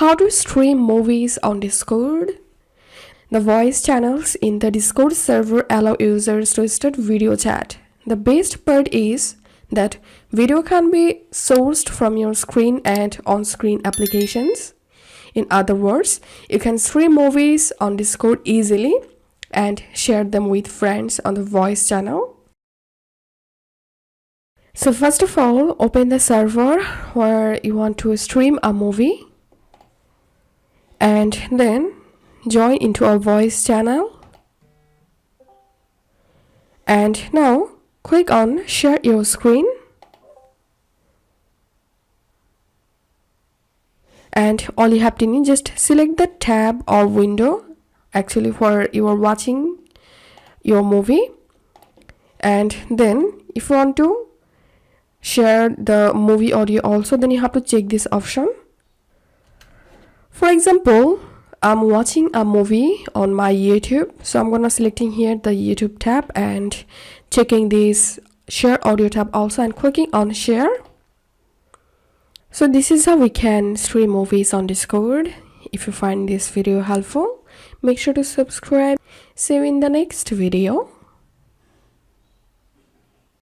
How to stream movies on Discord? The voice channels in the Discord server allow users to start video chat. The best part is that video can be sourced from your screen and on-screen applications. In other words, you can stream movies on Discord easily and share them with friends on the voice channel. So first of all, open the server where you want to stream a movie and then join into a voice channel. And now click on share your screen. And all you have to do, just select the tab or window actually where you are watching your movie. And then if you want to share the movie audio also, then you have to check this option. For example, I'm watching a movie on my YouTube, so I'm gonna selecting here the YouTube tab and checking this share audio tab also and clicking on share. So this is how we can stream movies on Discord. If you find this video helpful, make sure to subscribe. See you in the next video.